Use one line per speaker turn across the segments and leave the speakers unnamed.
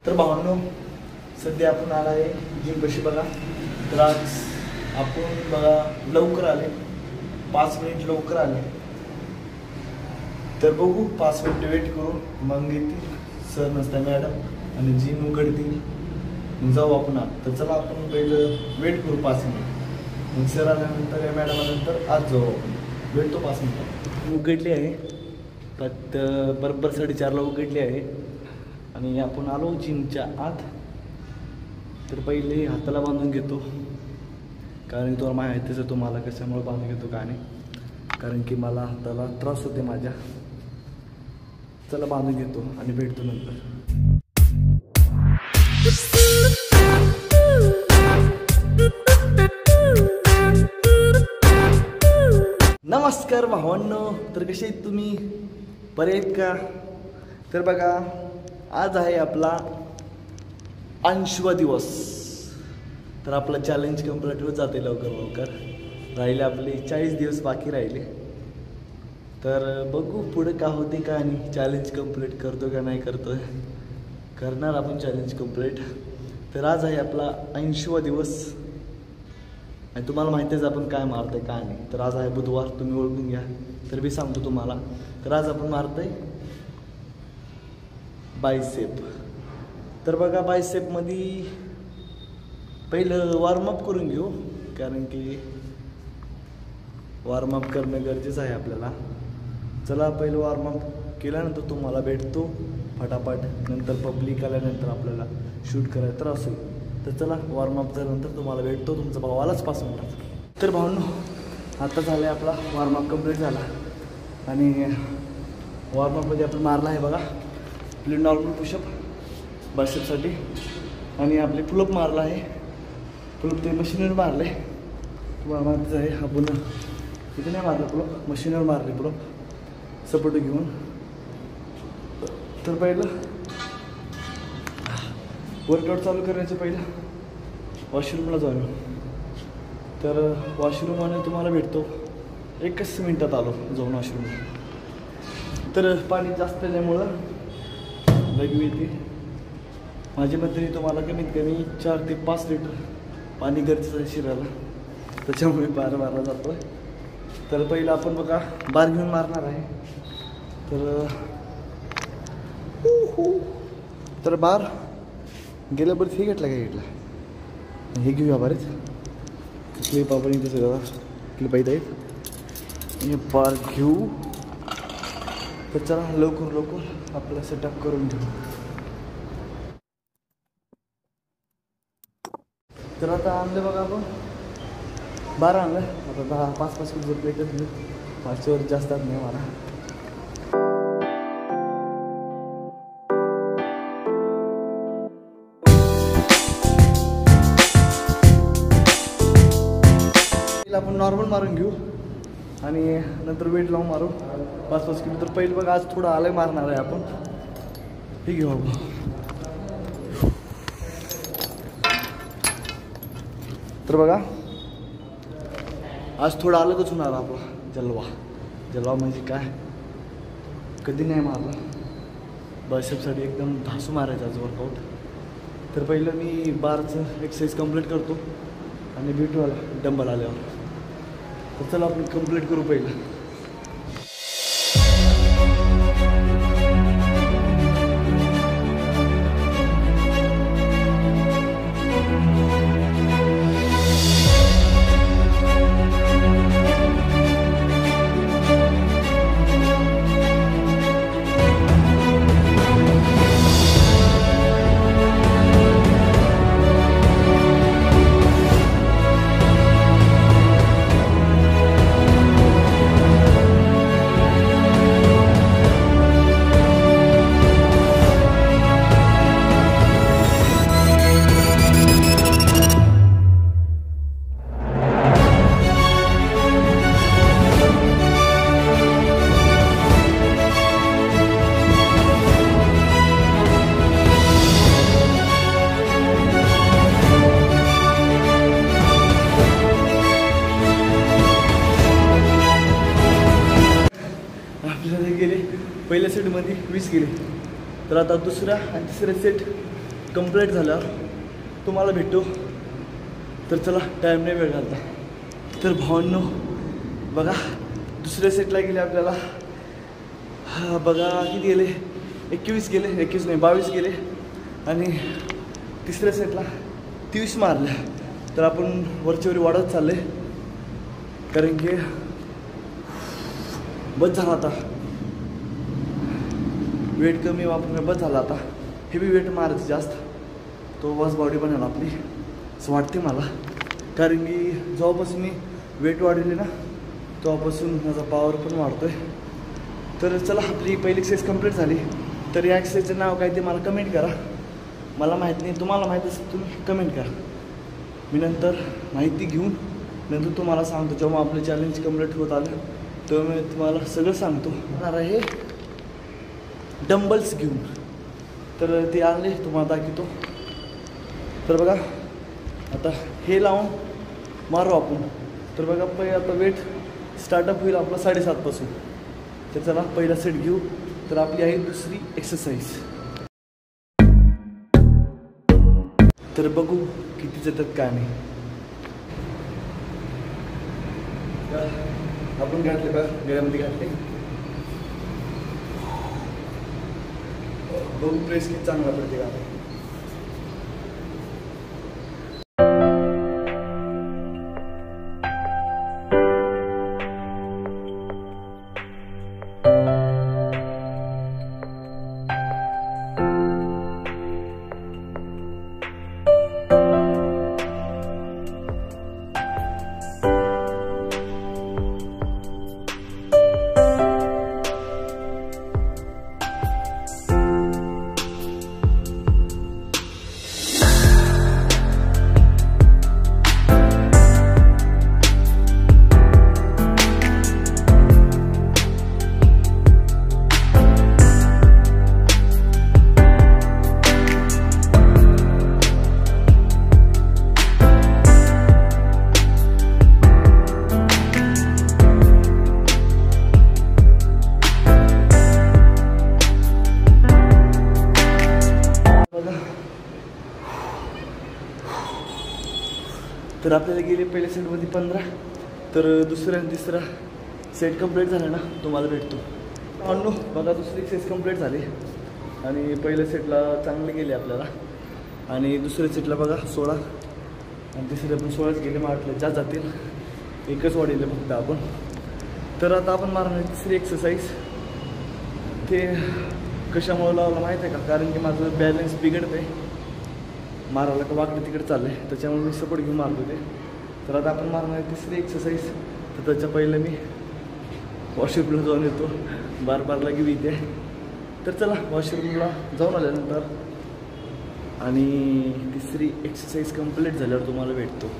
तर भावांनो, सध्या आपण आला आहे जिम कशी बघा. तर आज आपण बघा लवकर आले, 5 मिनिट लवकर आले. तर बघू 5 मिनिट वेट करू, मग येतील सर नसता मॅडम आणि जिम उघडतील, मग जाऊ आपण आत. तर चला आपण पहिलं वेट करू 5 मिनिट, मग सर आल्यानंतर या मॅडम आल्यानंतर आज जाऊ आपण. भेटतो 5 मिनिट. उघडली आहे बरोबर 4:30ला उघडली आहे आणि आपण आलो जिमच्या आत. तर पहिले हाताला बांधून घेतो, कारण तुम्हाला माहितीच आहे तुम्हाला कशामुळे बांधून घेतो का नाही, कारण की मला हाताला त्रास होते माझ्या. चला बांधून घेतो आणि भेटतो नंतर. नमस्कार भावांनो, तर कसे आहेत तुम्ही, बरे आहेत का? तर बघा आज आहे आपला 80वा दिवस. तर आपला चॅलेंज कंप्लीट होत जाते लवकर. राहिले आपले 40 दिवस बाकी राहिले. तर बघू पुढे का होते का नाही, चॅलेंज कंप्लीट करतो का नाही करतो, करणार आपण चॅलेंज कंप्लीट. तर आज आहे आपला 80वा दिवस आणि तुम्हाला माहितीच आपण काय मारतोय काय नाही. तर आज आहे बुधवार, तुम्ही ओळखून घ्या. तर मी सांगतो तुम्हाला, तर आज आपण मारतोय बायसेप. तर बघा बायसेपमध्ये पहिलं वॉर्मअप करून घेऊ, कारण की वॉर्मअप करणं गरजेचं आहे आपल्याला. चला पहिलं वॉर्मअप केल्यानंतर तुम्हाला भेटतो फटाफट. नंतर पब्लिक आल्यानंतर आपल्याला शूट करायचं तर असेल. तर चला वॉर्मअप झाल्यानंतर तुम्हाला भेटतो तुमचा भावालाच 5 मिनिटात. तर भावांनो, आता झालं आहे आपला वॉर्मअप कंप्लीट झाला आणि वॉर्मअपमध्ये आपण मारला आहे बघा आपले नॉर्मल पुशअप बायसेपसाठी, आणि आपले पुलअप मारला आहे. पुलअप ते मशीनवर मारले, तुम्हाला माहितीच आहे. आपण तिथे नाही मारलं पुलअप, मशीनवर मारले पुलअप सपोर्ट घेऊन. तर पहिलं वर्कआउट चालू करण्याचं पहिलं वॉशरूमला जाऊन. तर वॉशरूममध्ये तुम्हाला भेटतो 1 मिनिटात आलो जाऊन वॉशरूम. तर पाणी जास्त आल्यामुळं लघवी येते. माझी मते तुम्हाला कमीत कमी 4 ते 5 लिटर पाणी गरजेचं आहे शरीराला, त्याच्यामुळे बार जातो आहे. तर पहिलं आपण बघा बार घेऊन मारणार आहे. तर बार गेल्या बरं हे घेतला काय घेतला, हे घेऊया बरेच क्लिप आपण इथे सगळं क्लिप आहेत. हे बार घेऊ. तर चला लवकर आपला सेटअप करून घेऊ. तर आता आणलं बघा आपण 12 आणलं. आता 5 किलो प्लेट घेऊ, 5वर जास्त नाही मला. आपण नॉर्मल मारून घेऊ आणि नंतर वेट लावून मारू 5 किलो. तर पहिलं बघा आज थोडं आलं मारणार आहे आपण, हे घेऊ आपण. तर बघा आज थोडं अलगच होणार आपला जलवा म्हणजे काय कधी नाही मारला. बायसेपसाठी एकदम धासू मारायचा आज वर्कआउट. तर पहिलं मी बारचं एक्सरसाइज कंप्लीट करतो आणि भेटू डंबल आल्यावर. तर चला आपण कंप्लीट करू पहिलं. पहिल्या सेटमध्ये 20 गेले. तर आता दुसरा आणि तिसरा सेट कंप्लीट झाल्यावर तुम्हाला भेटू. तर चला टाईम नाही वेळ घालता. तर भावांनो बघा दुसऱ्या सेटला गेले आपल्याला बघा किती गेले 21 गेले 21 नाही 22 गेले आणि तिसऱ्या सेटला 23 मारले. तर आपण वरच्यावरी वाढत चालले कारण की बस झाला आता वेट कमी वापरून बस झाला आता. हेवी वेट मारायचं जास्त तो बस बॉडी बनेल आपली असं वाटते मला. कारण की जेव्हापासून मी वेट वाढवली ना तेव्हापासून माझा पॉवर पण वाढतो आहे. तर चला आपली पहिली एक्सरसाइज कंप्लीट झाली. तर या एक्सरसाइजचं नाव काय ते मला कमेंट करा. मला माहीत नाही तुम्हाला माहीत असेल तुम्ही कमेंट करा. मी नंतर माहिती घेऊन नंतर तुम्हाला सांगतो. जेव्हा आपलं चॅलेंज कंप्लीट होत आलं तेव्हा मी तुम्हाला सगळं सांगतो. होणार आहे डंबल्स घेऊन. तर ते आले तुम्हाला दाखवतो. तर बघा आता हे लावून मारू आपण. तर बघा पहिले आता वेट स्टार्टअप होईल आपला 7:30 पासून. तर चला पहिला सेट घेऊ. तर आपली आहे दुसरी एक्सरसाइज. तर बघू किती जातात काय नाही. आपण घातले बघा गळ्यामध्ये घातले. बघू प्रेस किती चांगला पडते का. तर आपल्याला गेले पहिल्या सेटमध्ये 15. तर दुसऱ्या आणि तिसरा सेट कंप्लीट झाला ना तुम्हाला भेटतो. अण्णू बघा दुसरी एक्सरसाइज कंप्लीट झाली आणि पहिल्या सेटला चांगले गेले आपल्याला आणि दुसऱ्या सेटला बघा 16 आणि तिसऱ्या पण 16च गेले. मग वाटलं जास्त जातील एकच वाढले फक्त आपण. तर आता आपण मारणार तिसरी एक्सरसाइज. ते कशामुळे लावलं माहीत आहे का. कारण की माझं बॅलन्स बिघडतं आहे. मारायला का वाकडं तिकडे चाललं आहे त्याच्यामुळे मी सपोर्ट घेऊन मारतो ते. तर आता आपण मारणार तिसरी एक्सरसाइज. तर त्याच्या पहिलं मी वॉशरूमला जाऊन येतो. बार लगी इथे. तर चला वॉशरूमला जाऊन आल्यानंतर आणि तिसरी एक्सरसाइज कंप्लीट झाल्यावर तुम्हाला भेटतो.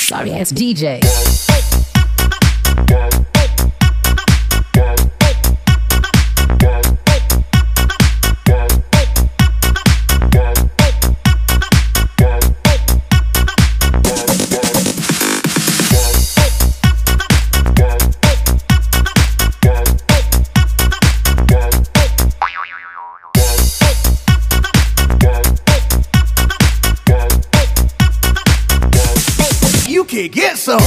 Sorry ass DJ.
you can get some.